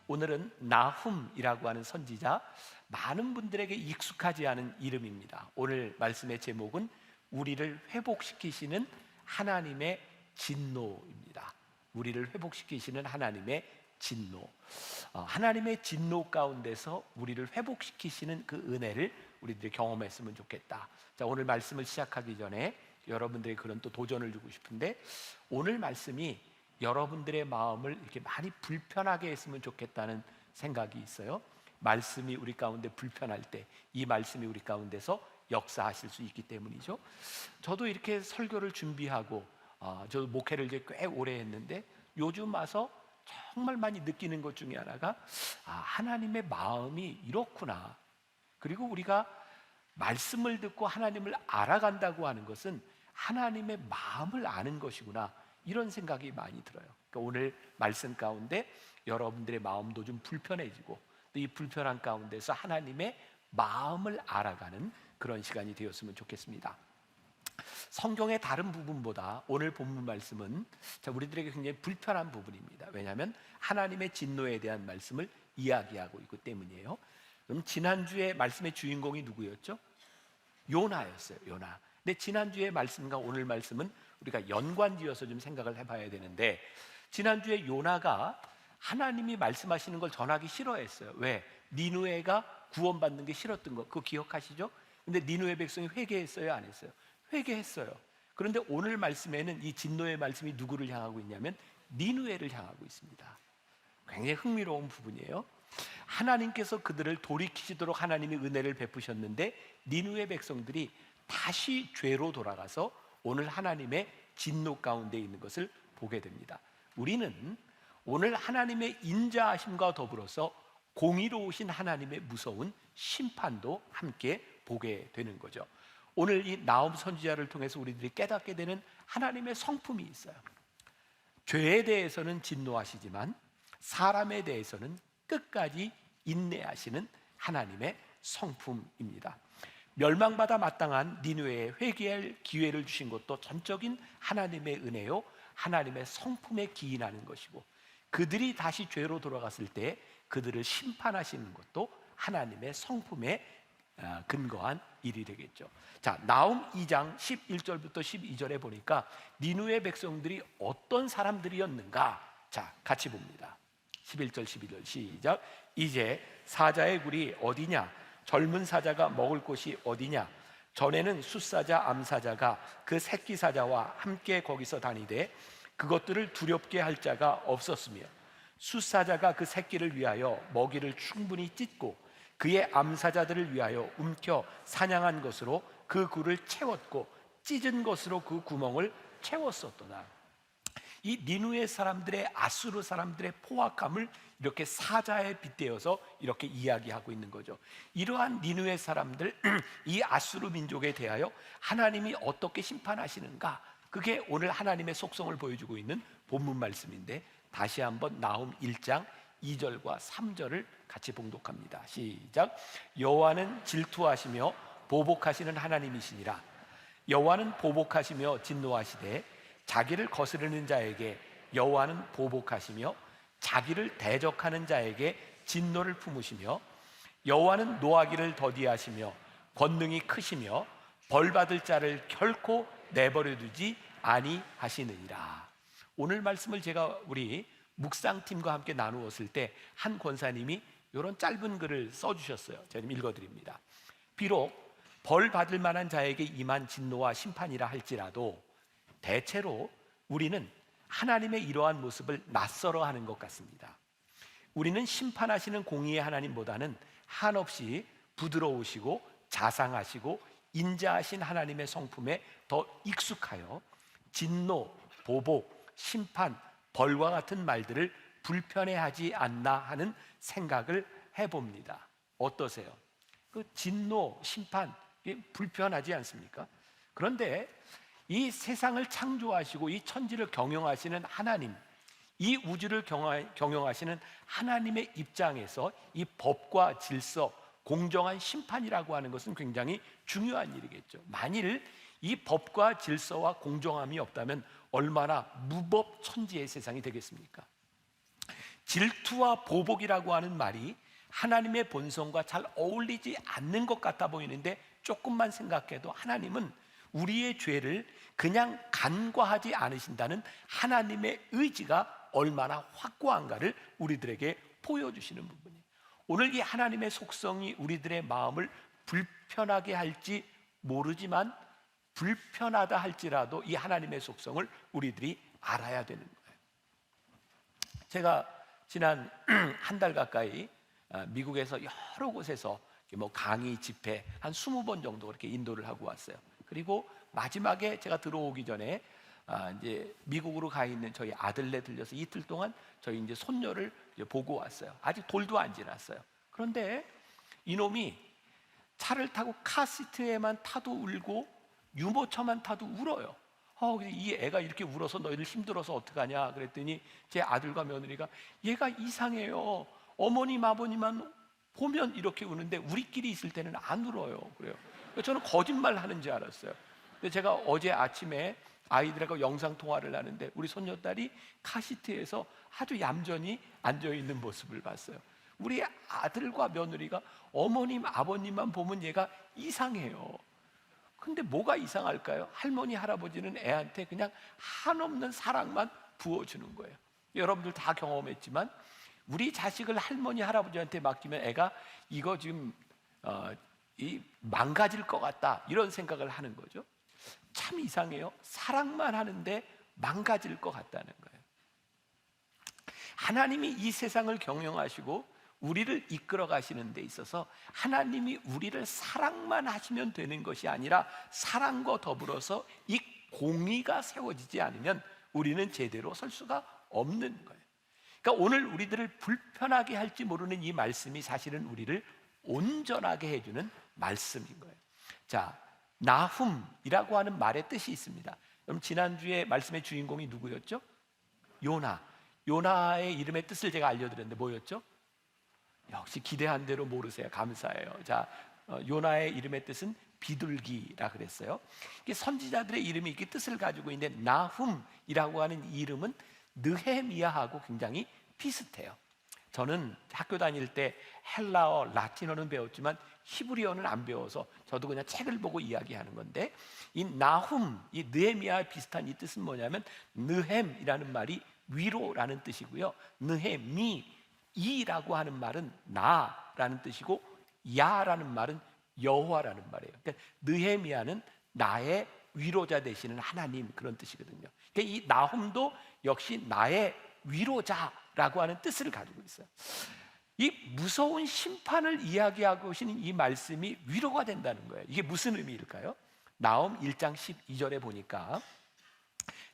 오늘은 나훔이라고 하는 선지자, 많은 분들에게 익숙하지 않은 이름입니다. 오늘 말씀의 제목은 우리를 회복시키시는 하나님의 진노입니다. 우리를 회복시키시는 하나님의 진노. 하나님의 진노 가운데서 우리를 회복시키시는 그 은혜를 우리들이 경험했으면 좋겠다. 자, 오늘 말씀을 시작하기 전에 여러분들의 그런 또 도전을 주고 싶은데, 오늘 말씀이 여러분들의 마음을 이렇게 많이 불편하게 했으면 좋겠다는 생각이 있어요. 말씀이 우리 가운데 불편할 때 이 말씀이 우리 가운데서 역사하실 수 있기 때문이죠. 저도 이렇게 설교를 준비하고 저도 목회를 이제 꽤 오래 했는데, 요즘 와서 정말 많이 느끼는 것 중에 하나가 하나님의 마음이 이렇구나. 그리고 우리가 말씀을 듣고 하나님을 알아간다고 하는 것은 하나님의 마음을 아는 것이구나, 이런 생각이 많이 들어요. 그러니까 오늘 말씀 가운데 여러분들의 마음도 좀 불편해지고, 또 이 불편한 가운데서 하나님의 마음을 알아가는 그런 시간이 되었으면 좋겠습니다. 성경의 다른 부분보다 오늘 본문 말씀은 우리들에게 굉장히 불편한 부분입니다. 왜냐하면 하나님의 진노에 대한 말씀을 이야기하고 있기 때문이에요. 그럼 지난주에 말씀의 주인공이 누구였죠? 요나였어요. 요나. 근데 지난주의 말씀과 오늘 말씀은 우리가 연관지어서 좀 생각을 해봐야 되는데, 지난주에 요나가 하나님이 말씀하시는 걸 전하기 싫어했어요. 왜? 니느웨가 구원받는 게 싫었던 거, 그거 기억하시죠? 근데 니느웨 백성이 회개했어요, 안 했어요? 회개했어요. 그런데 오늘 말씀에는 이 진노의 말씀이 누구를 향하고 있냐면 니느웨를 향하고 있습니다. 굉장히 흥미로운 부분이에요. 하나님께서 그들을 돌이키시도록 하나님이 은혜를 베푸셨는데, 니느웨 백성들이 다시 죄로 돌아가서 오늘 하나님의 진노 가운데 있는 것을 보게 됩니다. 우리는 오늘 하나님의 인자하심과 더불어서 공의로우신 하나님의 무서운 심판도 함께 보게 되는 거죠. 오늘 이 나훔 선지자를 통해서 우리들이 깨닫게 되는 하나님의 성품이 있어요. 죄에 대해서는 진노하시지만 사람에 대해서는 끝까지 인내하시는 하나님의 성품입니다. 멸망받아 마땅한 니느웨에 회개할 기회를 주신 것도 전적인 하나님의 은혜요, 하나님의 성품에 기인하는 것이고, 그들이 다시 죄로 돌아갔을 때 그들을 심판하시는 것도 하나님의 성품에 근거한 일이 되겠죠. 자, 나훔 2장 11절부터 12절에 보니까 니느웨 백성들이 어떤 사람들이었는가? 자, 같이 봅니다. 11절 12절 시작. 이제 사자의 굴이 어디냐? 젊은 사자가 먹을 곳이 어디냐? 전에는 숫사자 암사자가 그 새끼 사자와 함께 거기서 다니되 그것들을 두렵게 할 자가 없었으며, 숫사자가 그 새끼를 위하여 먹이를 충분히 찢고 그의 암사자들을 위하여 움켜 사냥한 것으로 그 굴을 채웠고 찢은 것으로 그 구멍을 채웠었도다. 이 니느웨 사람들의, 아수르 사람들의 포악함을 이렇게 사자에 빗대어서 이렇게 이야기하고 있는 거죠. 이러한 니느웨 사람들, 이 아수르 민족에 대하여 하나님이 어떻게 심판하시는가, 그게 오늘 하나님의 속성을 보여주고 있는 본문 말씀인데, 다시 한번 나훔 1장 2절과 3절을 같이 봉독합니다. 시작. 여호와는 질투하시며 보복하시는 하나님이시니라. 여호와는 보복하시며 진노하시되 자기를 거스르는 자에게 여호와는 보복하시며 자기를 대적하는 자에게 진노를 품으시며, 여호와는 노하기를 더디하시며 권능이 크시며 벌받을 자를 결코 내버려두지 아니하시느니라. 오늘 말씀을 제가 우리 묵상팀과 함께 나누었을 때 한 권사님이 이런 짧은 글을 써주셨어요. 제가 좀 읽어드립니다. 비록 벌 받을 만한 자에게 임한 진노와 심판이라 할지라도 대체로 우리는 하나님의 이러한 모습을 낯설어 하는 것 같습니다. 우리는 심판하시는 공의의 하나님보다는 한없이 부드러우시고 자상하시고 인자하신 하나님의 성품에 더 익숙하여 진노, 보복, 심판, 벌과 같은 말들을 불편해하지 않나 하는 생각을 해봅니다. 어떠세요? 그 진노, 심판, 불편하지 않습니까? 그런데 이 세상을 창조하시고 이 천지를 경영하시는 하나님, 이 우주를 경영하시는 하나님의 입장에서 이 법과 질서, 공정한 심판이라고 하는 것은 굉장히 중요한 일이겠죠. 만일 이 법과 질서와 공정함이 없다면 얼마나 무법천지의 세상이 되겠습니까? 질투와 보복이라고 하는 말이 하나님의 본성과 잘 어울리지 않는 것 같아 보이는데, 조금만 생각해도 하나님은 우리의 죄를 그냥 간과하지 않으신다는 하나님의 의지가 얼마나 확고한가를 우리들에게 보여주시는 부분이에요. 오늘 이 하나님의 속성이 우리들의 마음을 불편하게 할지 모르지만, 불편하다 할지라도 이 하나님의 속성을 우리들이 알아야 되는 거예요. 제가 지난 한 달 가까이 미국에서 여러 곳에서 뭐 강의, 집회 한 20번 정도 그렇게 인도를 하고 왔어요. 그리고 마지막에 제가 들어오기 전에 이제 미국으로 가 있는 저희 아들네 들려서 이틀 동안 저희 이제 손녀를 이제 보고 왔어요. 아직 돌도 안 지났어요. 그런데 이놈이 차를 타고 카시트에만 타도 울고 유모차만 타도 울어요. 이 애가 이렇게 울어서 너희들 힘들어서 어떡하냐 그랬더니 제 아들과 며느리가 얘가 이상해요. 어머님 아버님만 보면 이렇게 우는데 우리끼리 있을 때는 안 울어요. 그래요. 저는 거짓말 하는 줄 알았어요. 근데 제가 어제 아침에 아이들하고 영상 통화를 하는데 우리 손녀딸이 카시트에서 아주 얌전히 앉아 있는 모습을 봤어요. 우리 아들과 며느리가 어머님 아버님만 보면 얘가 이상해요. 근데 뭐가 이상할까요? 할머니 할아버지는 애한테 그냥 한없는 사랑만 부어주는 거예요. 여러분들 다 경험했지만 우리 자식을 할머니 할아버지한테 맡기면 애가 이거 지금 망가질 것 같다 이런 생각을 하는 거죠. 참 이상해요. 사랑만 하는데 망가질 것 같다는 거예요. 하나님이 이 세상을 경영하시고 우리를 이끌어 가시는 데 있어서 하나님이 우리를 사랑만 하시면 되는 것이 아니라 사랑과 더불어서 이 공의가 세워지지 않으면 우리는 제대로 설 수가 없는 거예요. 그러니까 오늘 우리들을 불편하게 할지 모르는 이 말씀이 사실은 우리를 온전하게 해주는 말씀인 거예요. 자, 나훔이라고 하는 말의 뜻이 있습니다. 그럼 지난주에 말씀의 주인공이 누구였죠? 요나. 요나의 이름의 뜻을 제가 알려드렸는데 뭐였죠? 역시 기대한 대로 모르세요. 감사해요. 자, 요나의 이름의 뜻은 비둘기라 그랬어요. 이게 선지자들의 이름이 이렇게 뜻을 가지고 있는데 나훔이라고 하는 이름은 느헤미야하고 굉장히 비슷해요. 저는 학교 다닐 때 헬라어, 라틴어는 배웠지만 히브리어는 안 배워서 저도 그냥 책을 보고 이야기하는 건데, 이 나훔, 이 느헤미야와 비슷한 이 뜻은 뭐냐면 느헴이라는 말이 위로라는 뜻이고요. 느헤미이라고 하는 말은 나라는 뜻이고 야라는 말은 여호와라는 말이에요. 그러니까 느헤미야는 나의 위로자 되시는 하나님 그런 뜻이거든요. 그러니까 이 나훔도 역시 나의 위로자라고 하는 뜻을 가지고 있어요. 이 무서운 심판을 이야기하고 계시는 이 말씀이 위로가 된다는 거예요. 이게 무슨 의미일까요? 나훔 1장 12절에 보니까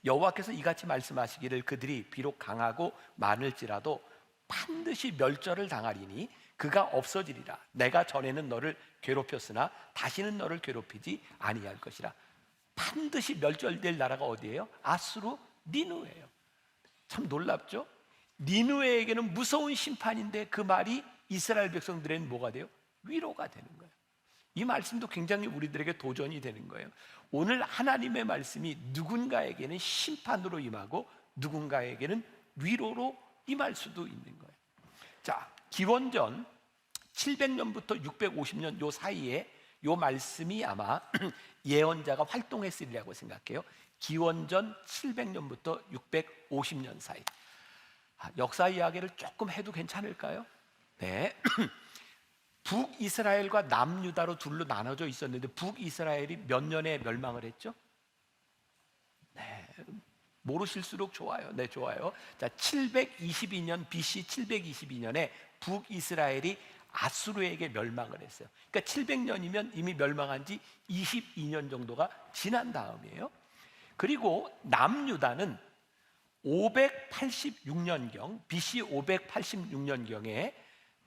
여호와께서 이같이 말씀하시기를 그들이 비록 강하고 많을지라도 반드시 멸절을 당하리니 그가 없어지리라. 내가 전에는 너를 괴롭혔으나 다시는 너를 괴롭히지 아니할 것이라. 반드시 멸절될 나라가 어디예요? 아수르 니느웨예요. 참 놀랍죠? 니느웨에게는 무서운 심판인데 그 말이 이스라엘 백성들에게는 뭐가 돼요? 위로가 되는 거예요. 이 말씀도 굉장히 우리들에게 도전이 되는 거예요. 오늘 하나님의 말씀이 누군가에게는 심판으로 임하고 누군가에게는 위로로 임할 수도 있는 거예요. 자, 기원전 700년부터 650년 요 사이에 요 말씀이 아마 예언자가 활동했으리라고 생각해요. 기원전 700년부터 650년 사이. 역사 이야기를 조금 해도 괜찮을까요? 네. 북이스라엘과 남유다로 둘로 나눠져 있었는데 북이스라엘이 몇 년에 멸망을 했죠? 네. 모르실수록 좋아요. 네, 좋아요. 자, 722년 BC 722년에 북이스라엘이 아수르에게 멸망을 했어요. 그러니까 700년이면 이미 멸망한 지 22년 정도가 지난 다음이에요. 그리고 남유다는 586년경 BC 586년경에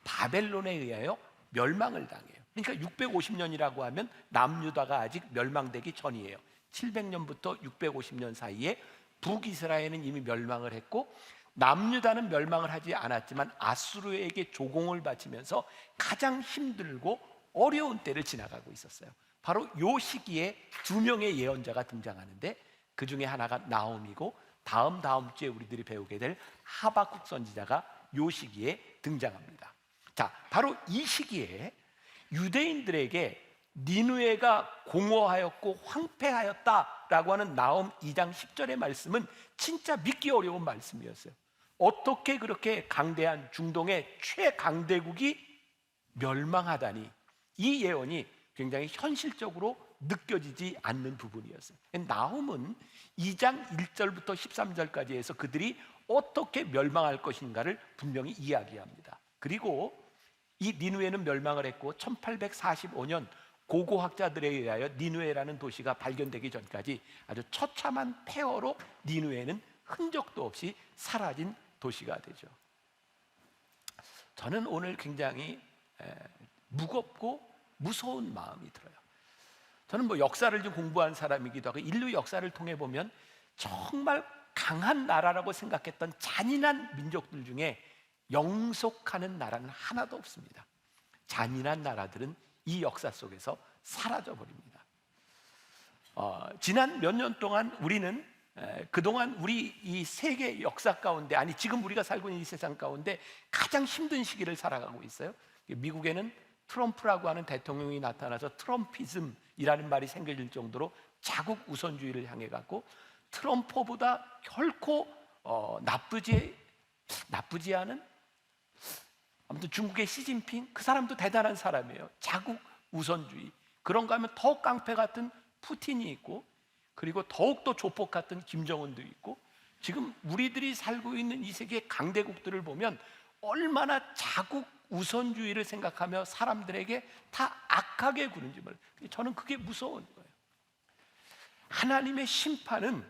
바벨론에 의하여 멸망을 당해요. 그러니까 650년이라고 하면 남유다가 아직 멸망되기 전이에요. 700년부터 650년 사이에 북이스라엘은 이미 멸망을 했고 남유다는 멸망을 하지 않았지만 아수르에게 조공을 바치면서 가장 힘들고 어려운 때를 지나가고 있었어요. 바로 이 시기에 두 명의 예언자가 등장하는데 그 중에 하나가 나홈이고 다음 주에 우리들이 배우게 될 하박국 선지자가 요 시기에 등장합니다. 자, 바로 이 시기에 유대인들에게 니느웨가 공허하였고 황폐하였다라고 하는 나홈 2장 10절의 말씀은 진짜 믿기 어려운 말씀이었어요. 어떻게 그렇게 강대한 중동의 최강대국이 멸망하다니, 이 예언이 굉장히 현실적으로 느껴지지 않는 부분이었어요. 나홈은 2장 1절부터 13절까지 해서 그들이 어떻게 멸망할 것인가를 분명히 이야기합니다. 그리고 이 니느웨는 멸망을 했고 1845년 고고학자들에 의하여 니느웨라는 도시가 발견되기 전까지 아주 처참한 폐허로 니느웨는 흔적도 없이 사라진 도시가 되죠. 저는 오늘 굉장히 무겁고 무서운 마음이 들어요. 저는 역사를 좀 공부한 사람이기도 하고 인류 역사를 통해 보면 정말 강한 나라라고 생각했던 잔인한 민족들 중에 영속하는 나라는 하나도 없습니다. 잔인한 나라들은 이 역사 속에서 사라져 버립니다. 지난 몇 년 동안 우리는 그동안 우리 이 세계 역사 가운데, 아니 지금 우리가 살고 있는 이 세상 가운데 가장 힘든 시기를 살아가고 있어요. 미국에는 트럼프라고 하는 대통령이 나타나서 트럼피즘이라는 말이 생겨질 정도로 자국 우선주의를 향해 갔고, 트럼프보다 결코 나쁘지 않은, 아무튼 중국의 시진핑, 그 사람도 대단한 사람이에요. 자국 우선주의. 그런가 하면 더 깡패 같은 푸틴이 있고, 그리고 더욱더 조폭 같은 김정은도 있고, 지금 우리들이 살고 있는 이 세계 강대국들을 보면 얼마나 자국 우선주의를 생각하며 사람들에게 다 악하게 구는지 몰라요. 저는 그게 무서운 거예요. 하나님의 심판은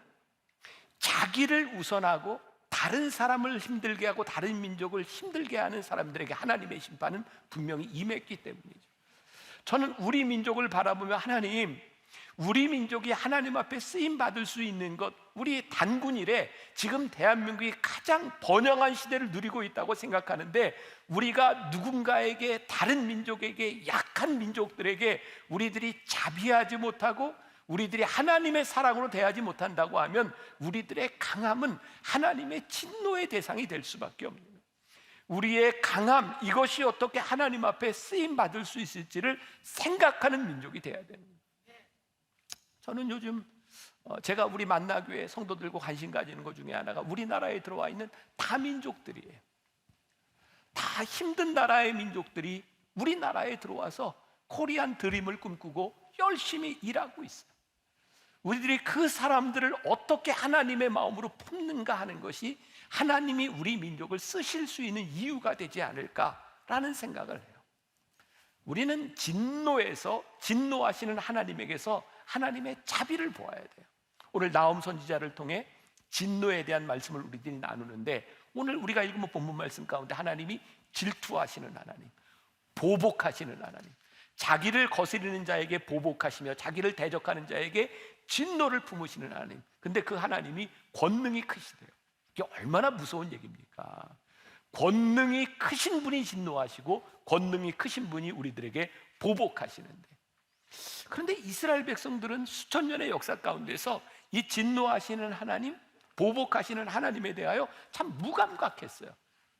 자기를 우선하고 다른 사람을 힘들게 하고 다른 민족을 힘들게 하는 사람들에게 하나님의 심판은 분명히 임했기 때문이죠. 저는 우리 민족을 바라보며, 하나님, 우리 민족이 하나님 앞에 쓰임 받을 수 있는 것, 우리 단군 이래 지금 대한민국이 가장 번영한 시대를 누리고 있다고 생각하는데, 우리가 누군가에게, 다른 민족에게, 약한 민족들에게 우리들이 자비하지 못하고 우리들이 하나님의 사랑으로 대하지 못한다고 하면 우리들의 강함은 하나님의 진노의 대상이 될 수밖에 없는 거예요. 우리의 강함, 이것이 어떻게 하나님 앞에 쓰임 받을 수 있을지를 생각하는 민족이 돼야 되는 거예요. 저는 요즘 제가 우리 만나교회 성도들과 관심 가지는 것 중에 하나가 우리나라에 들어와 있는 다민족들이에요. 다 힘든 나라의 민족들이 우리나라에 들어와서 코리안 드림을 꿈꾸고 열심히 일하고 있어요. 우리들이 그 사람들을 어떻게 하나님의 마음으로 품는가 하는 것이 하나님이 우리 민족을 쓰실 수 있는 이유가 되지 않을까라는 생각을 해요. 우리는 진노하시는 하나님에게서 하나님의 자비를 보아야 돼요. 오늘 나홈 선지자를 통해 진노에 대한 말씀을 우리들이 나누는데, 오늘 우리가 읽은 본문 말씀 가운데 하나님이 질투하시는 하나님, 보복하시는 하나님, 자기를 거스리는 자에게 보복하시며 자기를 대적하는 자에게 진노를 품으시는 하나님. 근데 그 하나님이 권능이 크시대요. 이게 얼마나 무서운 얘기입니까? 권능이 크신 분이 진노하시고 권능이 크신 분이 우리들에게 보복하시는데, 그런데 이스라엘 백성들은 수천 년의 역사 가운데서 이 진노하시는 하나님, 보복하시는 하나님에 대하여 참 무감각했어요.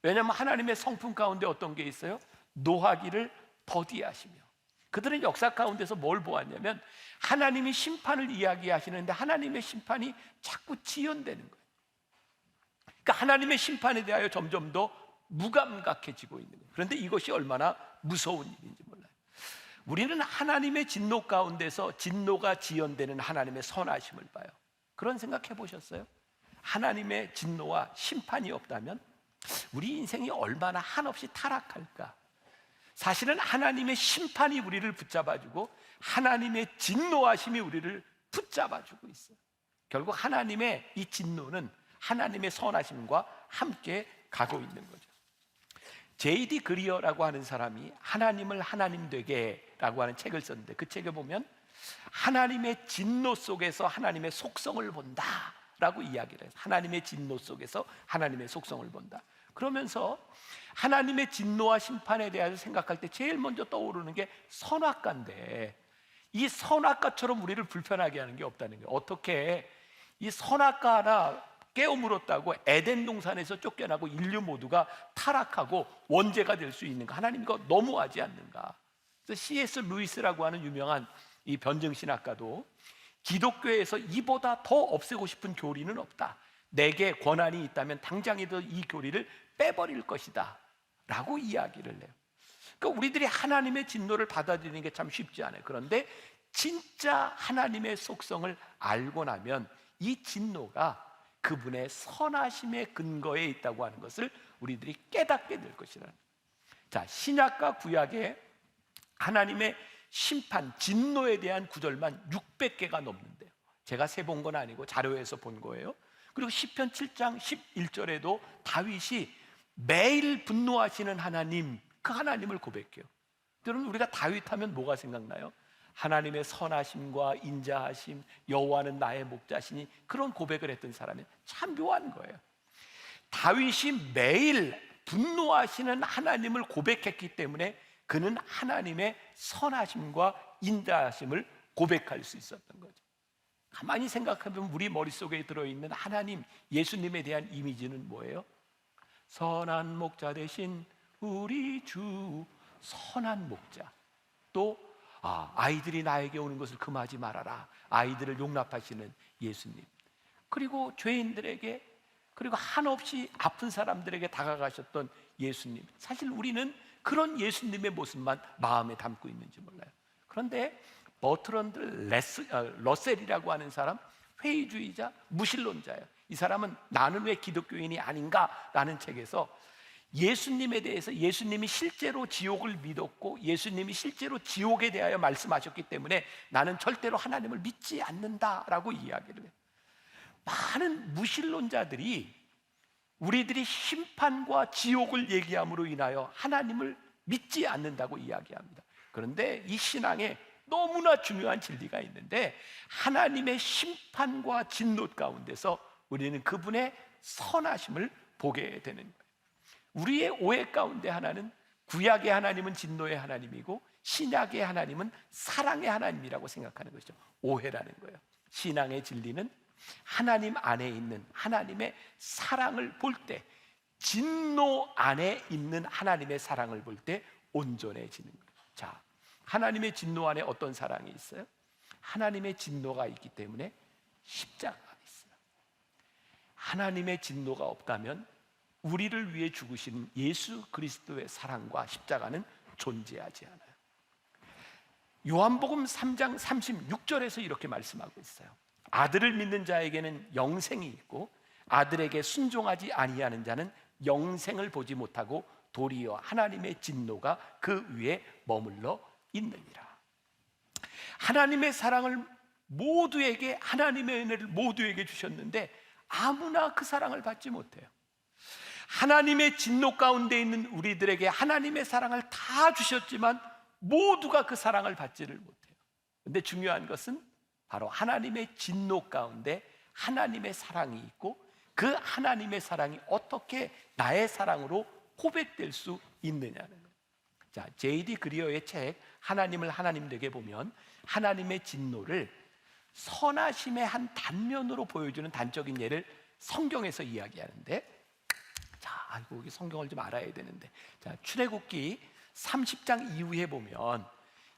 왜냐하면 하나님의 성품 가운데 어떤 게 있어요? 노하기를 더디하시며. 그들은 역사 가운데서 뭘 보았냐면 하나님이 심판을 이야기하시는데 하나님의 심판이 자꾸 지연되는 거예요. 그러니까 하나님의 심판에 대하여 점점 더 무감각해지고 있는 거예요. 그런데 이것이 얼마나 무서운 일인지 몰라요. 우리는 하나님의 진노 가운데서 진노가 지연되는 하나님의 선하심을 봐요. 그런 생각 해보셨어요? 하나님의 진노와 심판이 없다면 우리 인생이 얼마나 한없이 타락할까? 사실은 하나님의 심판이 우리를 붙잡아주고 하나님의 진노하심이 우리를 붙잡아주고 있어요. 결국 하나님의 이 진노는 하나님의 선하심과 함께 가고 있는 거죠. J.D. 그리어라고 하는 사람이 하나님을 하나님 되게라고 하는 책을 썼는데, 그 책에 보면 하나님의 진노 속에서 하나님의 속성을 본다라고 이야기를 해요. 하나님의 진노 속에서 하나님의 속성을 본다. 그러면서 하나님의 진노와 심판에 대해서 생각할 때 제일 먼저 떠오르는 게 선악과인데, 이 선악과처럼 우리를 불편하게 하는 게 없다는 거예요. 어떻게 이 선악과 하나 깨어 물었다고 에덴 동산에서 쫓겨나고 인류 모두가 타락하고 원죄가 될 수 있는가? 하나님 이거 너무하지 않는가? 그래서 C.S. 루이스라고 하는 유명한 이 변증신학가도 기독교에서 이보다 더 없애고 싶은 교리는 없다. 내게 권한이 있다면 당장이라도 이 교리를 빼버릴 것이다 라고 이야기를 해요. 그러니까 우리들이 하나님의 진노를 받아들이는 게 참 쉽지 않아요. 그런데 진짜 하나님의 속성을 알고 나면 이 진노가 그분의 선하심의 근거에 있다고 하는 것을 우리들이 깨닫게 될 것이라는 거예요. 자, 신약과 구약에 하나님의 심판, 진노에 대한 구절만 600개가 넘는데요. 제가 세본 건 아니고 자료에서 본 거예요. 그리고 시편 7장 11절에도 다윗이 매일 분노하시는 하나님, 그 하나님을 고백해요. 여러분, 우리가 다윗 하면 뭐가 생각나요? 하나님의 선하심과 인자하심, 여호와는 나의 목자시니, 그런 고백을 했던 사람이 참 묘한 거예요. 다윗이 매일 분노하시는 하나님을 고백했기 때문에 그는 하나님의 선하심과 인자하심을 고백할 수 있었던 거죠. 가만히 생각하면 우리 머릿속에 들어있는 하나님, 예수님에 대한 이미지는 뭐예요? 선한 목자 대신 우리 주, 선한 목자. 또 아이들이 나에게 오는 것을 금하지 말아라, 아이들을 용납하시는 예수님. 그리고 죄인들에게, 그리고 한없이 아픈 사람들에게 다가가셨던 예수님. 사실 우리는 그런 예수님의 모습만 마음에 담고 있는지 몰라요. 그런데 버트런드 러셀이라고 하는 사람, 회의주의자, 무신론자예요. 이 사람은 나는 왜 기독교인이 아닌가라는 책에서 예수님에 대해서, 예수님이 실제로 지옥을 믿었고 예수님이 실제로 지옥에 대하여 말씀하셨기 때문에 나는 절대로 하나님을 믿지 않는다라고 이야기를 해요. 많은 무신론자들이 우리들이 심판과 지옥을 얘기함으로 인하여 하나님을 믿지 않는다고 이야기합니다. 그런데 이 신앙에 너무나 중요한 진리가 있는데, 하나님의 심판과 진노 가운데서 우리는 그분의 선하심을 보게 되는 거예요. 우리의 오해 가운데 하나는 구약의 하나님은 진노의 하나님이고 신약의 하나님은 사랑의 하나님이라고 생각하는 것이죠. 오해라는 거예요. 신앙의 진리는 하나님 안에 있는 하나님의 사랑을 볼 때, 진노 안에 있는 하나님의 사랑을 볼 때 온전해지는 거예요. 자, 하나님의 진노 안에 어떤 사랑이 있어요? 하나님의 진노가 있기 때문에 십자가가 있어요. 하나님의 진노가 없다면 우리를 위해 죽으신 예수 그리스도의 사랑과 십자가는 존재하지 않아요. 요한복음 3장 36절에서 이렇게 말씀하고 있어요. 아들을 믿는 자에게는 영생이 있고 아들에게 순종하지 아니하는 자는 영생을 보지 못하고 도리어 하나님의 진노가 그 위에 머물러 있느니라. 하나님의 사랑을 모두에게, 하나님의 은혜를 모두에게 주셨는데 아무나 그 사랑을 받지 못해요. 하나님의 진노 가운데 있는 우리들에게 하나님의 사랑을 다 주셨지만 모두가 그 사랑을 받지를 못해요. 그런데 중요한 것은 바로 하나님의 진노 가운데 하나님의 사랑이 있고 그 하나님의 사랑이 어떻게 나의 사랑으로 고백될 수 있느냐는 거예요. 자, J.D. 그리어의 책 하나님을 하나님 되게 보면 하나님의 진노를 선하심의 한 단면으로 보여주는 단적인 예를 성경에서 이야기하는데, 자, 여기 성경을 좀 알아야 되는데, 자, 출애굽기 30장 이후에 보면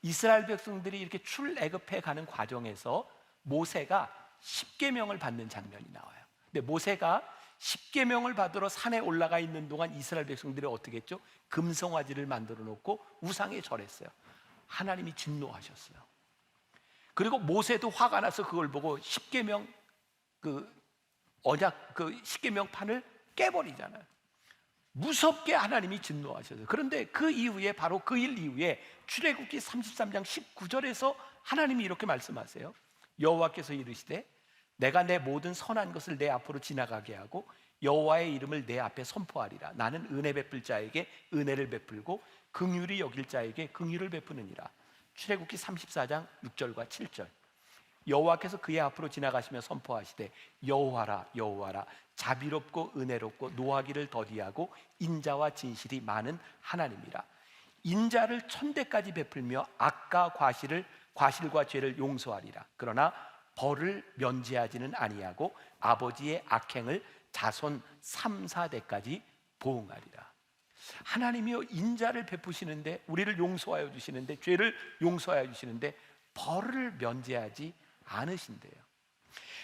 이스라엘 백성들이 이렇게 출애굽해 가는 과정에서 모세가 십계명을 받는 장면이 나와요. 근데 모세가 십계명을 받으러 산에 올라가 있는 동안 이스라엘 백성들이 어떻게 했죠? 금송아지를 만들어 놓고 우상에 절했어요. 하나님이 진노하셨어요. 그리고 모세도 화가 나서 그걸 보고 십계명 십계명판을 깨버리잖아요. 무섭게 하나님이 진노하셨어요. 그런데 그 이후에, 바로 그 일 이후에 출애굽기 33장 19절에서 하나님이 이렇게 말씀하세요. 여호와께서 이르시되 내가 내 모든 선한 것을 내 앞으로 지나가게 하고 여호와의 이름을 내 앞에 선포하리라. 나는 은혜 베풀 자에게 은혜를 베풀고 긍휼히 여길 자에게 긍휼을 베푸느니라. 출애굽기 34장 6절과 7절. 여호와께서 그의 앞으로 지나가시며 선포하시되 여호와라 여호와라 자비롭고 은혜롭고 노하기를 더디하고 인자와 진실이 많은 하나님이라. 인자를 천대까지 베풀며 악과 과실과 죄를 용서하리라. 그러나 벌을 면제하지는 아니하고 아버지의 악행을 자손 3, 4대까지 보응하리라. 하나님이요, 인자를 베푸시는데, 우리를 용서하여 주시는데, 죄를 용서하여 주시는데 벌을 면제하지 않으신대요.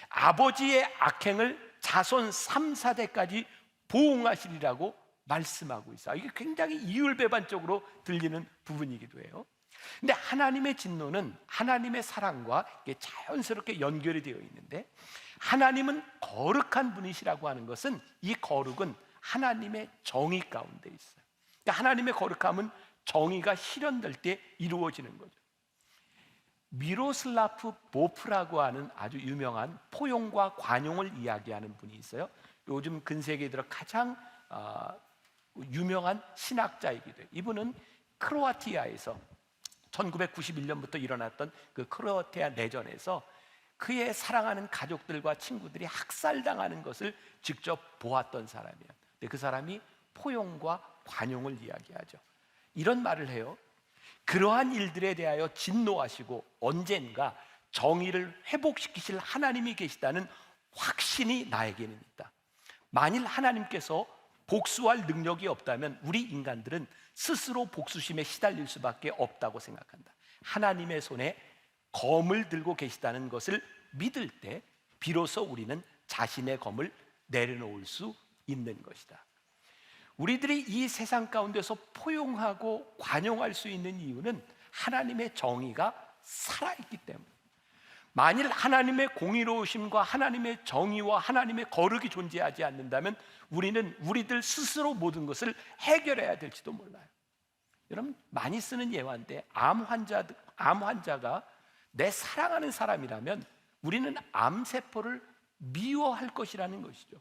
아버지의 악행을 자손 3, 4대까지 보응하시리라고 말씀하고 있어요. 이게 굉장히 이율배반적으로 들리는 부분이기도 해요. 근데 하나님의 진노는 하나님의 사랑과 자연스럽게 연결이 되어 있는데, 하나님은 거룩한 분이시라고 하는 것은, 이 거룩은 하나님의 정의 가운데 있어요. 그러니까 하나님의 거룩함은 정의가 실현될 때 이루어지는 거죠. 미로슬라프 보프라고 하는 아주 유명한 포용과 관용을 이야기하는 분이 있어요. 요즘 근세기에 들어 가장 유명한 신학자이기도 해요. 이분은 크로아티아에서 1991년부터 일어났던 그 크로아티아 내전에서 그의 사랑하는 가족들과 친구들이 학살당하는 것을 직접 보았던 사람이에요. 근데 그 사람이 포용과 관용을 이야기하죠. 이런 말을 해요. 그러한 일들에 대하여 진노하시고 언젠가 정의를 회복시키실 하나님이 계시다는 확신이 나에게는 있다. 만일 하나님께서 복수할 능력이 없다면 우리 인간들은 스스로 복수심에 시달릴 수밖에 없다고 생각한다. 하나님의 손에 검을 들고 계시다는 것을 믿을 때 비로소 우리는 자신의 검을 내려놓을 수 있는 것이다. 우리들이 이 세상 가운데서 포용하고 관용할 수 있는 이유는 하나님의 정의가 살아있기 때문에, 만일 하나님의 공의로우심과 하나님의 정의와 하나님의 거룩이 존재하지 않는다면 우리는 우리들 스스로 모든 것을 해결해야 될지도 몰라요. 여러분, 많이 쓰는 예화인데, 암 환자가 내 사랑하는 사람이라면 우리는 암세포를 미워할 것이라는 것이죠.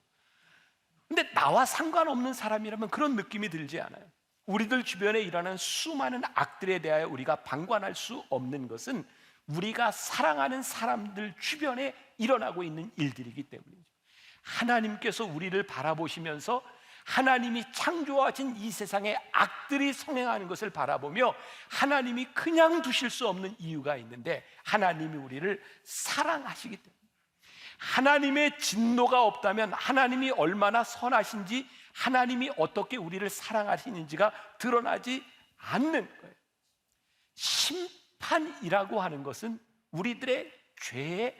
근데 나와 상관없는 사람이라면 그런 느낌이 들지 않아요. 우리들 주변에 일어나는 수많은 악들에 대하여 우리가 방관할 수 없는 것은 우리가 사랑하는 사람들 주변에 일어나고 있는 일들이기 때문이죠. 하나님께서 우리를 바라보시면서 하나님이 창조하신 이 세상에 악들이 성행하는 것을 바라보며 하나님이 그냥 두실 수 없는 이유가 있는데, 하나님이 우리를 사랑하시기 때문에, 하나님의 진노가 없다면 하나님이 얼마나 선하신지, 하나님이 어떻게 우리를 사랑하시는지가 드러나지 않는 거예요. 심판이라고 하는 것은 우리들의 죄의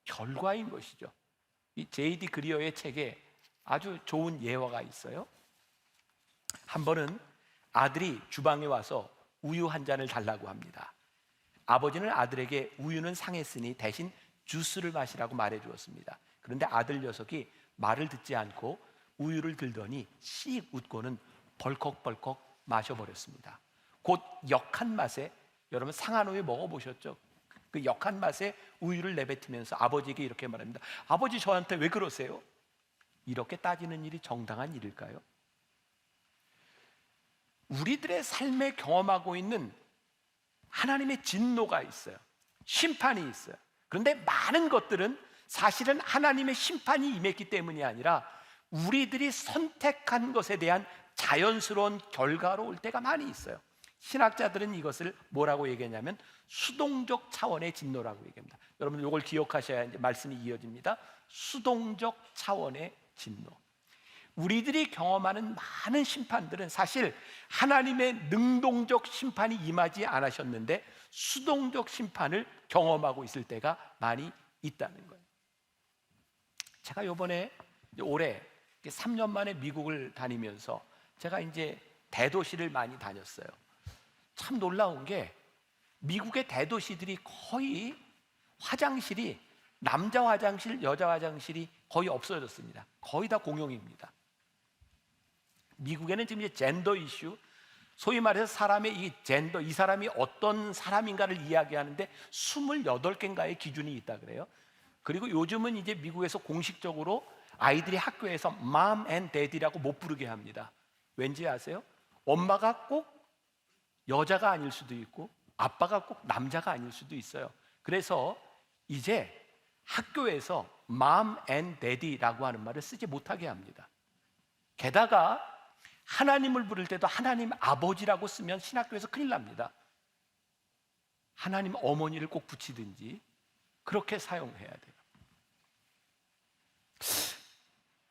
결과인 것이죠. 이 J.D. 그리어의 책에 아주 좋은 예화가 있어요. 한 번은 아들이 주방에 와서 우유 한 잔을 달라고 합니다. 아버지는 아들에게 우유는 상했으니 대신 주스를 마시라고 말해 주었습니다. 그런데 아들 녀석이 말을 듣지 않고 우유를 들더니 씩 웃고는 벌컥벌컥 마셔버렸습니다. 곧 역한 맛에, 여러분 상한 우유 먹어보셨죠? 그 역한 맛에 우유를 내뱉으면서 아버지에게 이렇게 말합니다. 아버지, 저한테 왜 그러세요? 이렇게 따지는 일이 정당한 일일까요? 우리들의 삶에 경험하고 있는 하나님의 진노가 있어요. 심판이 있어요. 그런데 많은 것들은 사실은 하나님의 심판이 임했기 때문이 아니라 우리들이 선택한 것에 대한 자연스러운 결과로 올 때가 많이 있어요. 신학자들은 이것을 뭐라고 얘기하냐면 수동적 차원의 진노라고 얘기합니다. 여러분, 이걸 기억하셔야 이제 말씀이 이어집니다. 수동적 차원의 진노. 우리들이 경험하는 많은 심판들은 사실 하나님의 능동적 심판이 임하지 않으셨는데 수동적 심판을 경험하고 있을 때가 많이 있다는 거예요. 제가 이번에 올해 3년 만에 미국을 다니면서 제가 이제 대도시를 많이 다녔어요. 참 놀라운 게 미국의 대도시들이 거의 화장실이 남자 화장실, 여자 화장실이 거의 없어졌습니다. 거의 다 공용입니다. 미국에는 지금 이제 젠더 이슈, 소위 말해서 사람의 이 젠더, 이 사람이 어떤 사람인가를 이야기하는데 28개인가의 기준이 있다 그래요. 그리고 요즘은 이제 미국에서 공식적으로 아이들이 학교에서 mom and daddy라고 못 부르게 합니다. 왠지 아세요? 엄마가 꼭 여자가 아닐 수도 있고 아빠가 꼭 남자가 아닐 수도 있어요. 그래서 이제 학교에서 mom and daddy라고 하는 말을 쓰지 못하게 합니다. 게다가 하나님을 부를 때도 하나님 아버지라고 쓰면 신학교에서 큰일 납니다. 하나님 어머니를 꼭 붙이든지 그렇게 사용해야 돼요.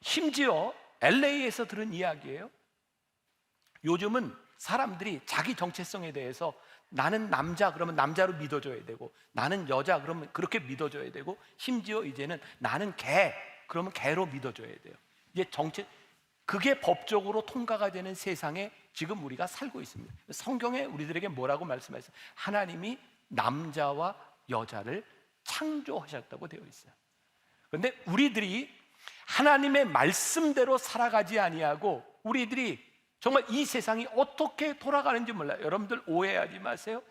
심지어 LA에서 들은 이야기예요. 요즘은 사람들이 자기 정체성에 대해서 나는 남자 그러면 남자로 믿어줘야 되고, 나는 여자 그러면 그렇게 믿어줘야 되고, 심지어 이제는 나는 개 그러면 개로 믿어줘야 돼요. 이제 그게 법적으로 통과가 되는 세상에 지금 우리가 살고 있습니다. 성경에 우리들에게 뭐라고 말씀하셨어요? 하나님이 남자와 여자를 창조하셨다고 되어 있어요. 그런데 우리들이 하나님의 말씀대로 살아가지 아니하고, 우리들이 정말 이 세상이 어떻게 돌아가는지 몰라요. 여러분들 오해하지 마세요.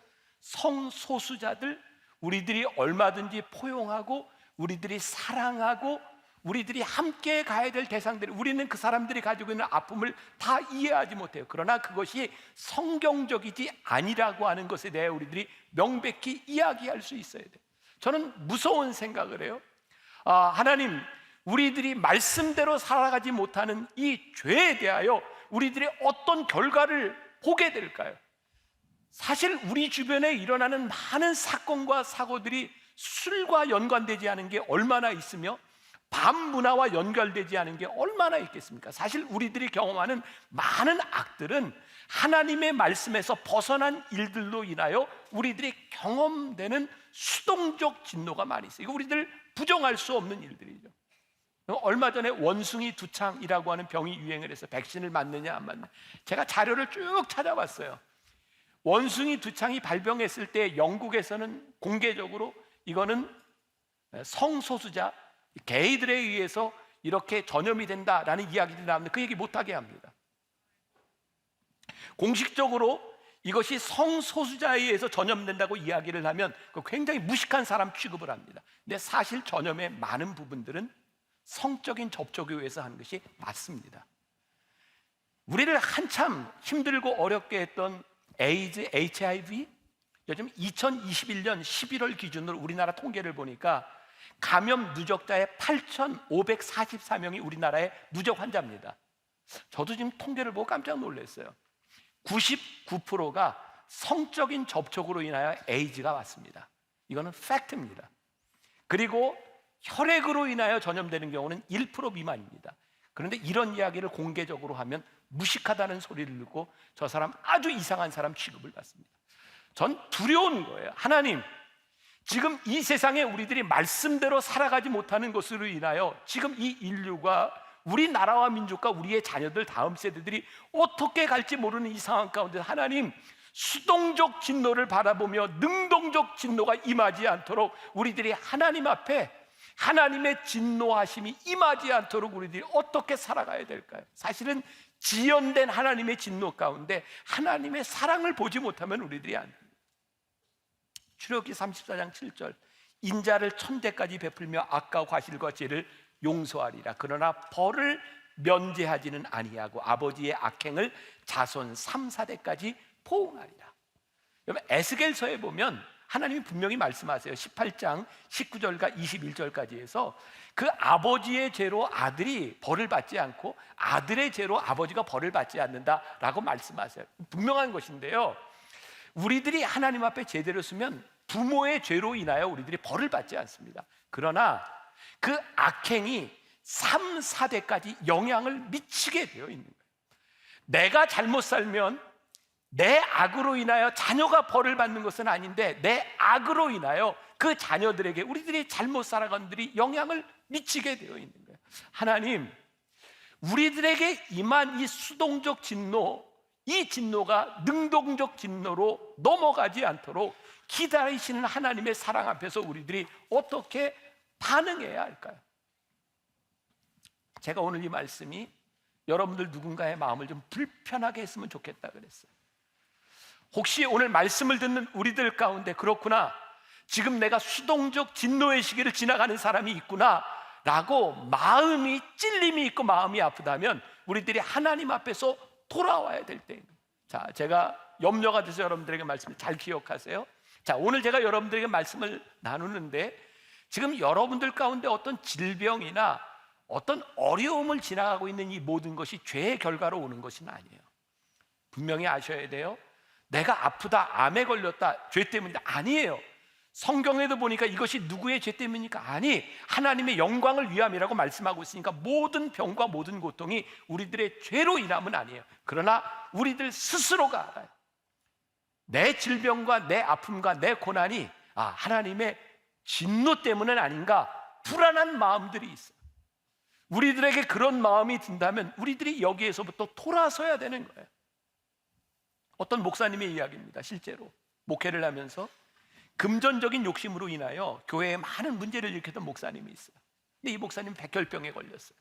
성소수자들, 우리들이 얼마든지 포용하고, 우리들이 사랑하고, 우리들이 함께 가야 될 대상들, 우리는 그 사람들이 가지고 있는 아픔을 다 이해하지 못해요. 그러나 그것이 성경적이지 아니라고 하는 것에 대해 우리들이 명백히 이야기할 수 있어야 돼요. 저는 무서운 생각을 해요. 하나님, 우리들이 말씀대로 살아가지 못하는 이 죄에 대하여 우리들이 어떤 결과를 보게 될까요? 사실 우리 주변에 일어나는 많은 사건과 사고들이 술과 연관되지 않은 게 얼마나 있으며, 반문화와 연결되지 않은 게 얼마나 있겠습니까? 사실 우리들이 경험하는 많은 악들은 하나님의 말씀에서 벗어난 일들로 인하여 우리들이 경험되는 수동적 진노가 많이 있어요. 이거 우리들 부정할 수 없는 일들이죠. 얼마 전에 원숭이 두창이라고 하는 병이 유행을 해서 백신을 맞느냐 안 맞느냐, 제가 자료를 쭉 찾아봤어요. 원숭이 두창이 발병했을 때 영국에서는 공개적으로 이거는 성소수자 게이들에 의해서 이렇게 전염이 된다라는 이야기들이 나오는데 그 얘기 못하게 합니다. 공식적으로 이것이 성소수자에 의해서 전염된다고 이야기를 하면 굉장히 무식한 사람 취급을 합니다. 근데 사실 전염의 많은 부분들은 성적인 접촉에 의해서 하는 것이 맞습니다. 우리를 한참 힘들고 어렵게 했던 에이즈, HIV, 요즘 2021년 11월 기준으로 우리나라 통계를 보니까 감염 누적자의 8,544명이 우리나라의 누적 환자입니다. 저도 지금 통계를 보고 깜짝 놀랐어요. 99%가 성적인 접촉으로 인하여 에이즈가 왔습니다. 이거는 팩트입니다. 그리고 혈액으로 인하여 전염되는 경우는 1% 미만입니다. 그런데 이런 이야기를 공개적으로 하면 무식하다는 소리를 듣고 저 사람 아주 이상한 사람 취급을 받습니다. 전 두려운 거예요. 하나님, 지금 이 세상에 우리들이 말씀대로 살아가지 못하는 것으로 인하여 지금 이 인류가, 우리나라와 민족과 우리의 자녀들, 다음 세대들이 어떻게 갈지 모르는 이 상황 가운데 하나님, 수동적 진노를 바라보며 능동적 진노가 임하지 않도록 우리들이 하나님 앞에 하나님의 진노하심이 임하지 않도록 우리들이 어떻게 살아가야 될까요? 사실은 지연된 하나님의 진노 가운데 하나님의 사랑을 보지 못하면 우리들이 안 됩니다. 출애굽기 34장 7절, 인자를 천대까지 베풀며 악과 과실과 죄를 용서하리라. 그러나 벌을 면제하지는 아니하고 아버지의 악행을 자손 3, 4대까지 포옹하리라. 여러분, 에스겔서에 보면 하나님이 분명히 말씀하세요. 18장 19절과 21절까지 해서 그 아버지의 죄로 아들이 벌을 받지 않고 아들의 죄로 아버지가 벌을 받지 않는다라고 말씀하세요. 분명한 것인데요, 우리들이 하나님 앞에 제대로 쓰면 부모의 죄로 인하여 우리들이 벌을 받지 않습니다. 그러나 그 악행이 3, 4대까지 영향을 미치게 되어 있는 거예요. 내가 잘못 살면 내 악으로 인하여 자녀가 벌을 받는 것은 아닌데, 내 악으로 인하여 그 자녀들에게, 우리들이 잘못 살아간 들이 영향을 미치게 되어 있는 거예요. 하나님, 우리들에게 임한 이 수동적 진노, 이 진노가 능동적 진노로 넘어가지 않도록 기다리시는 하나님의 사랑 앞에서 우리들이 어떻게 반응해야 할까요? 제가 오늘 이 말씀이 여러분들 누군가의 마음을 좀 불편하게 했으면 좋겠다 그랬어요. 혹시 오늘 말씀을 듣는 우리들 가운데 그렇구나, 지금 내가 수동적 진노의 시기를 지나가는 사람이 있구나 라고 마음이 찔림이 있고 마음이 아프다면 우리들이 하나님 앞에서 돌아와야 될 때입니다. 자, 제가 염려가 돼서 여러분들에게 말씀을 잘 기억하세요. 자, 오늘 제가 여러분들에게 말씀을 나누는데 지금 여러분들 가운데 어떤 질병이나 어떤 어려움을 지나가고 있는 이 모든 것이 죄의 결과로 오는 것은 아니에요. 분명히 아셔야 돼요. 내가 아프다, 암에 걸렸다, 죄 때문이다, 아니에요. 성경에도 보니까 이것이 누구의 죄 때문입니까? 아니, 하나님의 영광을 위함이라고 말씀하고 있으니까 모든 병과 모든 고통이 우리들의 죄로 인함은 아니에요. 그러나 우리들 스스로가 알아요. 내 질병과 내 아픔과 내 고난이 하나님의 진노 때문은 아닌가, 불안한 마음들이 있어요. 우리들에게 그런 마음이 든다면 우리들이 여기에서부터 돌아서야 되는 거예요. 어떤 목사님의 이야기입니다. 실제로 목회를 하면서 금전적인 욕심으로 인하여 교회에 많은 문제를 일으켰던 목사님이 있어요. 근데 이 목사님은 백혈병에 걸렸어요.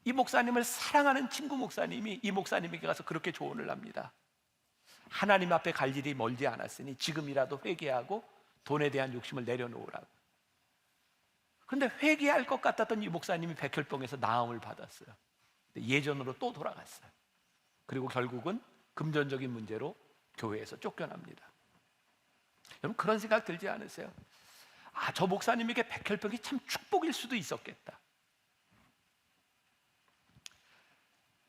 이 목사님을 사랑하는 친구 목사님이 이 목사님에게 가서 그렇게 조언을 합니다. 하나님 앞에 갈 일이 멀지 않았으니 지금이라도 회개하고 돈에 대한 욕심을 내려놓으라고. 그런데 회개할 것 같았던 이 목사님이 백혈병에서 나음을 받았어요. 예전으로 또 돌아갔어요. 그리고 결국은 금전적인 문제로 교회에서 쫓겨납니다. 여러분, 그런 생각 들지 않으세요? 저 목사님에게 백혈병이 참 축복일 수도 있었겠다.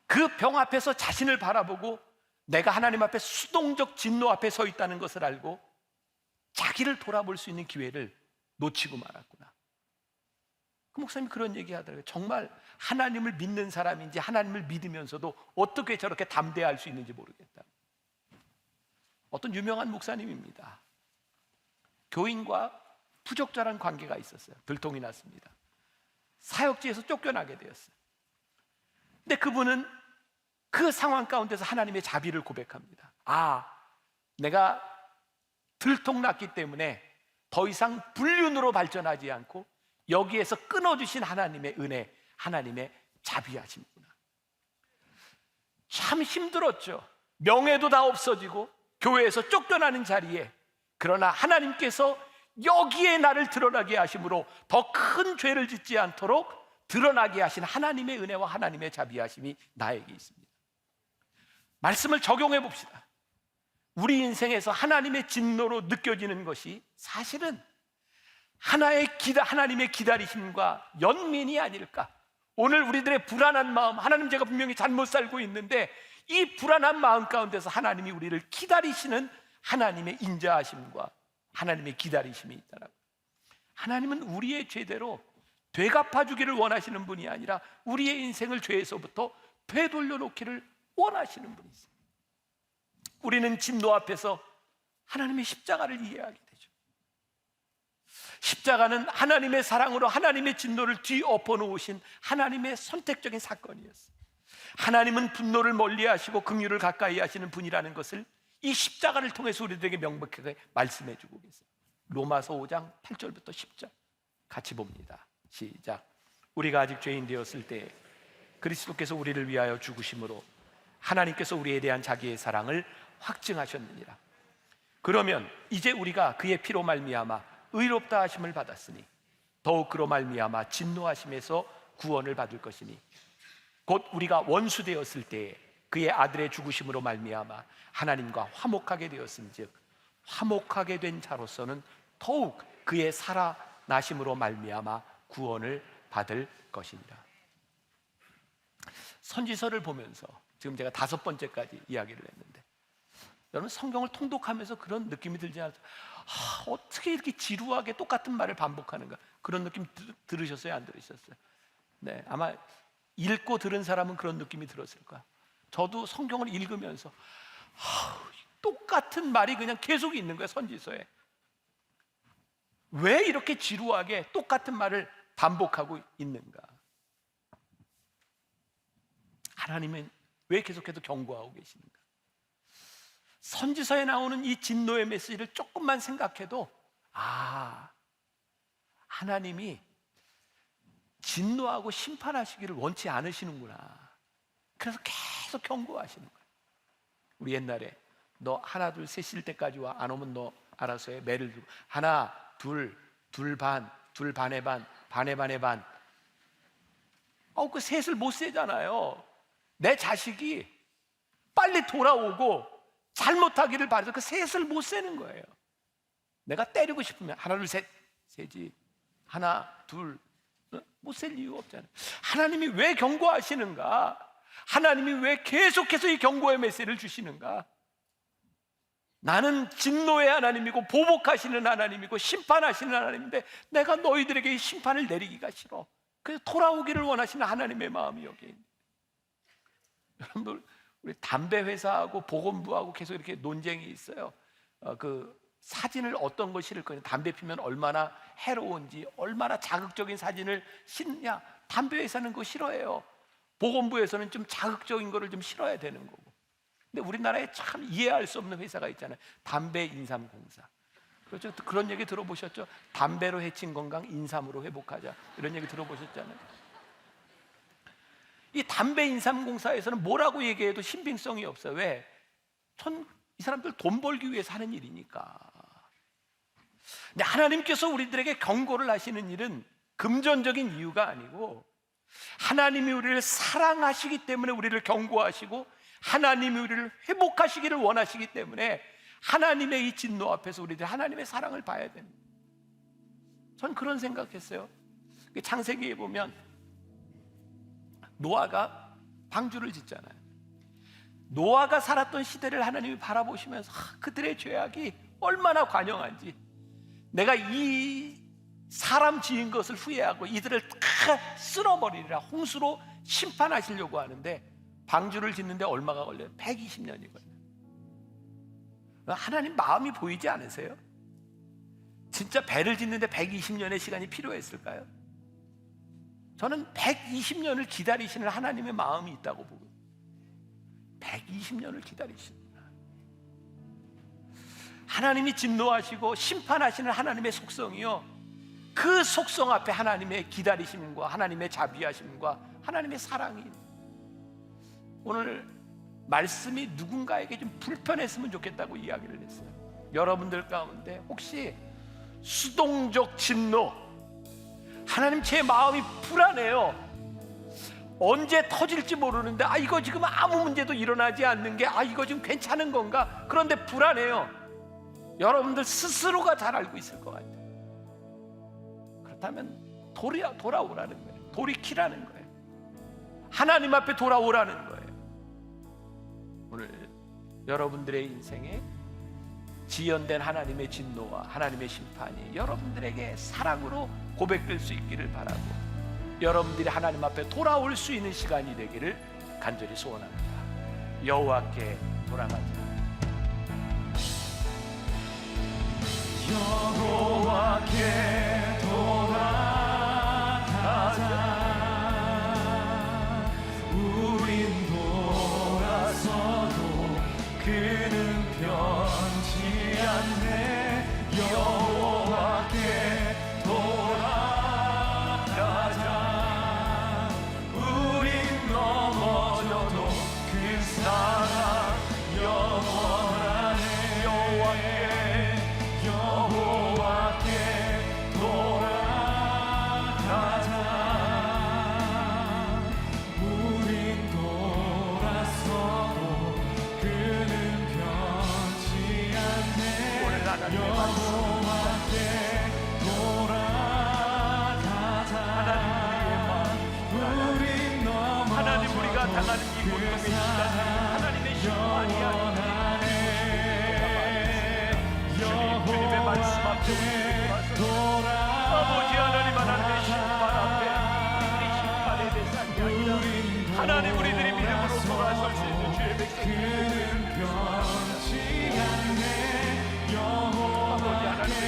그 병 앞에서 자신을 바라보고 내가 하나님 앞에 수동적 진노 앞에 서 있다는 것을 알고 자기를 돌아볼 수 있는 기회를 놓치고 말았구나. 그 목사님이 그런 얘기 하더라고요. 정말 하나님을 믿는 사람인지 하나님을 믿으면서도 어떻게 저렇게 담대할 수 있는지 모르겠다. 어떤 유명한 목사님입니다. 교인과 부적절한 관계가 있었어요. 들통이 났습니다. 사역지에서 쫓겨나게 되었어요. 근데 그분은 그 상황 가운데서 하나님의 자비를 고백합니다. 내가 들통났기 때문에 더 이상 불륜으로 발전하지 않고 여기에서 끊어주신 하나님의 은혜, 하나님의 자비하심이구나. 참 힘들었죠. 명예도 다 없어지고 교회에서 쫓겨나는 자리에, 그러나 하나님께서 여기에 나를 드러나게 하심으로 더 큰 죄를 짓지 않도록 드러나게 하신 하나님의 은혜와 하나님의 자비하심이 나에게 있습니다. 말씀을 적용해 봅시다. 우리 인생에서 하나님의 진노로 느껴지는 것이 사실은 하나님의 기다리심과 연민이 아닐까. 오늘 우리들의 불안한 마음, 하나님, 제가 분명히 잘못 살고 있는데 이 불안한 마음 가운데서 하나님이 우리를 기다리시는 하나님의 인자하심과 하나님의 기다리심이 있다라고. 하나님은 우리의 죄대로 되갚아주기를 원하시는 분이 아니라 우리의 인생을 죄에서부터 되돌려 놓기를 원하시는 분이세요. 우리는 진노 앞에서 하나님의 십자가를 이해하게 되죠. 십자가는 하나님의 사랑으로 하나님의 진노를 뒤엎어 놓으신 하나님의 선택적인 사건이었어요. 하나님은 분노를 멀리하시고 긍휼을 가까이 하시는 분이라는 것을 이 십자가를 통해서 우리들에게 명백하게 말씀해 주고 계세요. 로마서 5장 8절부터 10절 같이 봅니다. 시작. 우리가 아직 죄인 되었을 때 그리스도께서 우리를 위하여 죽으심으로 하나님께서 우리에 대한 자기의 사랑을 확증하셨느니라. 그러면 이제 우리가 그의 피로 말미암아 의롭다 하심을 받았으니 더욱 그로 말미암아 진노하심에서 구원을 받을 것이니 곧 우리가 원수 되었을 때에 그의 아들의 죽으심으로 말미암아 하나님과 화목하게 되었은즉 화목하게 된 자로서는 더욱 그의 살아나심으로 말미암아 구원을 받을 것이니라. 선지서를 보면서 지금 제가 5번째까지 이야기를 했는데, 여러분 성경을 통독하면서 그런 느낌이 들지 않아요? 어떻게 이렇게 지루하게 똑같은 말을 반복하는가, 그런 느낌 들으셨어요? 안 들으셨어요? 네, 아마 읽고 들은 사람은 그런 느낌이 들었을 거야. 저도 성경을 읽으면서 똑같은 말이 그냥 계속 있는 거예요. 선지서에 왜 이렇게 지루하게 똑같은 말을 반복하고 있는가? 하나님은 왜 계속해서 경고하고 계시는가? 선지서에 나오는 이 진노의 메시지를 조금만 생각해도 하나님이 진노하고 심판하시기를 원치 않으시는구나. 그래서 계속 경고하시는 거예요. 우리 옛날에 너 하나 둘 셋일 때까지 와, 안 오면 너 알아서 해. 매를 들고 하나 둘 반, 둘 반의 반, 반의 반의 반. 그 셋을 못 세잖아요. 내 자식이 빨리 돌아오고 잘못하기를 바라서 그 셋을 못 세는 거예요. 내가 때리고 싶으면 하나 둘 셋 세지, 하나 둘 못 셀 이유가 없잖아요. 하나님이 왜 경고하시는가? 하나님이 왜 계속해서 이 경고의 메시지를 주시는가? 나는 진노의 하나님이고 보복하시는 하나님이고 심판하시는 하나님인데 내가 너희들에게 이 심판을 내리기가 싫어. 그래서 돌아오기를 원하시는 하나님의 마음이 여기에 있는. 여러분들, 우리 담배 회사하고 보건부하고 계속 이렇게 논쟁이 있어요. 그 사진을 어떤 걸 실을 거냐, 담배 피면 얼마나 해로운지, 얼마나 자극적인 사진을 신냐. 담배 회사는 그거 싫어해요. 보건부에서는 좀 자극적인 거를 좀 싫어야 되는 거고. 근데 우리나라에 참 이해할 수 없는 회사가 있잖아요. 담배 인삼공사. 그렇죠? 그런 얘기 들어보셨죠? 담배로 해친 건강 인삼으로 회복하자, 이런 얘기 들어보셨잖아요. 이 담배 인삼공사에서는 뭐라고 얘기해도 신빙성이 없어요. 왜? 이 사람들 돈 벌기 위해서 하는 일이니까. 근데 하나님께서 우리들에게 경고를 하시는 일은 금전적인 이유가 아니고, 하나님이 우리를 사랑하시기 때문에 우리를 경고하시고, 하나님이 우리를 회복하시기를 원하시기 때문에 하나님의 이 진노 앞에서 우리들 하나님의 사랑을 봐야 됩니다. 전 그런 생각했어요. 창세기에 보면 노아가 방주를 짓잖아요. 노아가 살았던 시대를 하나님이 바라보시면서 그들의 죄악이 얼마나 관영한지, 내가 이 사람 지은 것을 후회하고 이들을 다 쓸어버리리라, 홍수로 심판하시려고 하는데 방주를 짓는데 얼마가 걸려요? 120년이 걸려요. 하나님 마음이 보이지 않으세요? 진짜 배를 짓는데 120년의 시간이 필요했을까요? 저는 120년을 기다리시는 하나님의 마음이 있다고 보고, 120년을 기다리시는구나. 하나님이 진노하시고 심판하시는 하나님의 속성이요, 그 속성 앞에 하나님의 기다리심과 하나님의 자비하심과 하나님의 사랑이. 오늘 말씀이 누군가에게 좀 불편했으면 좋겠다고 이야기를 했어요. 여러분들 가운데 혹시 수동적 진노, 하나님 제 마음이 불안해요, 언제 터질지 모르는데 이거 지금 아무 문제도 일어나지 않는 게 이거 지금 괜찮은 건가, 그런데 불안해요. 여러분들 스스로가 잘 알고 있을 것 같아요. 그렇다면 돌아오라는 거예요. 돌이키라는 거예요. 하나님 앞에 돌아오라는 거예요. 오늘 여러분들의 인생에 지연된 하나님의 진노와 하나님의 심판이 여러분들에게 사랑으로 고백될 수 있기를 바라고, 여러분들이 하나님 앞에 돌아올 수 있는 시간이 되기를 간절히 소원합니다. 여호와께 돌아가자. 여호와께 돌아가자. 우린 돌아서도 그는 변치 않네. 여호와께 돌아가자. 우린 넘어져도 그 사랑 영원하네. 여호와께 돌아가자. 우린 돌아서도 그는 변치 않네. 여호와께 돌아가자. 우린 넘어져도 하나님, 우리가 당하는 이 고통의 시간은 하나님의 심판이 아니라 주님의 말씀 앞에 아버지 하나님, 하나님의 심판 앞에 우리들이 심판의 대상이 아니라 하나님, 우리들이 믿음으로 돌아설 수 있는 주의 백성이 변치 않네. 아버지 하나님의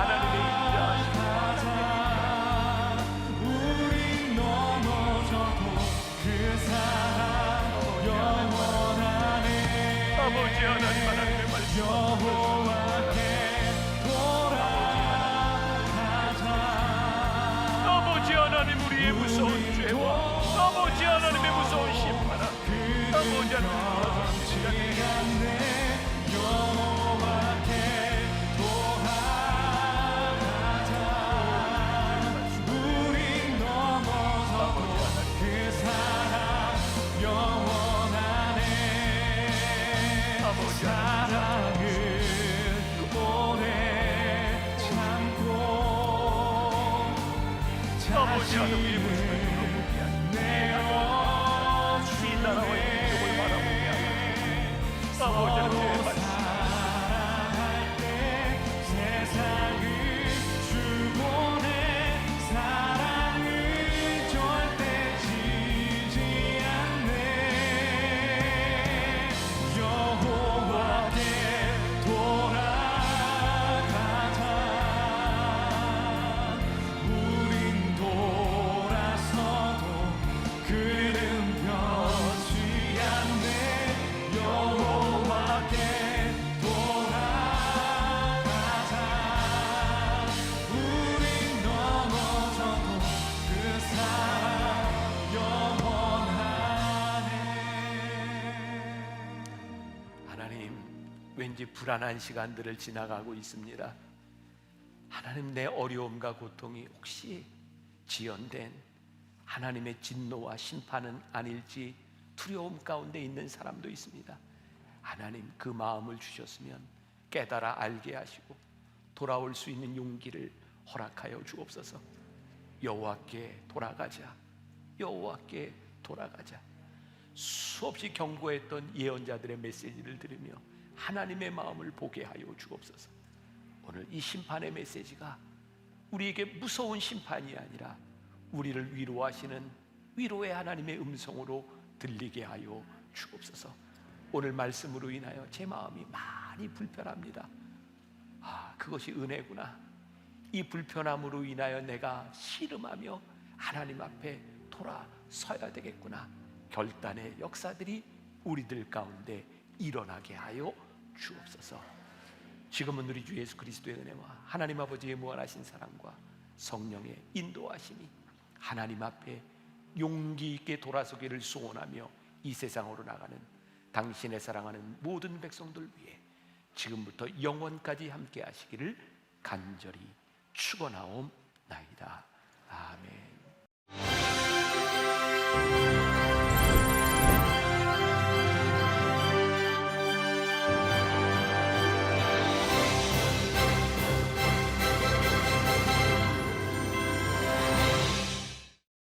하나님의 인자하심, 우린 넘어져도 그 사랑 영원하네. 아버지 하나님, 하나님의 말씀 여호와께 돌아가자. 아버지 하나님, 우리의 무서운 죄와 아버지 하나님의 무서운 심판 앞에 아버지 하나님 돌아서지 않네. 여호와께 돌아가자. 우린 넘어져도 그 사랑 영원하네. 아버지 사랑을 오래 참고 자신을 내어 이 나라와 이 민족을 바라보게 하소서. 아버지 하나님, 왠지 불안한 시간들을 지나가고 있습니다. 하나님, 내 어려움과 고통이 혹시 지연된 하나님의 진노와 심판은 아닐지 두려움 가운데 있는 사람도 있습니다. 하나님, 그 마음을 주셨으면 깨달아 알게 하시고 돌아올 수 있는 용기를 허락하여 주옵소서. 여호와께 돌아가자, 여호와께 돌아가자. 수없이 경고했던 예언자들의 메시지를 들으며 하나님의 마음을 보게 하여 주옵소서. 오늘 이 심판의 메시지가 우리에게 무서운 심판이 아니라 우리를 위로하시는 위로의 하나님의 음성으로 들리게 하여 주옵소서. 오늘 말씀으로 인하여 제 마음이 많이 불편합니다. 그것이 은혜구나. 이 불편함으로 인하여 내가 씨름하며 하나님 앞에 돌아서야 되겠구나. 결단의 역사들이 우리들 가운데 일어나게 하여 주옵소서. 지금은 우리 주 예수 그리스도의 은혜와 하나님 아버지의 무한하신 사랑과 성령의 인도하심이 하나님 앞에 용기 있게 돌아서기를 소원하며 이 세상으로 나가는 당신의 사랑하는 모든 백성들 위해 지금부터 영원까지 함께 하시기를 간절히 축원하옵나이다. 아멘.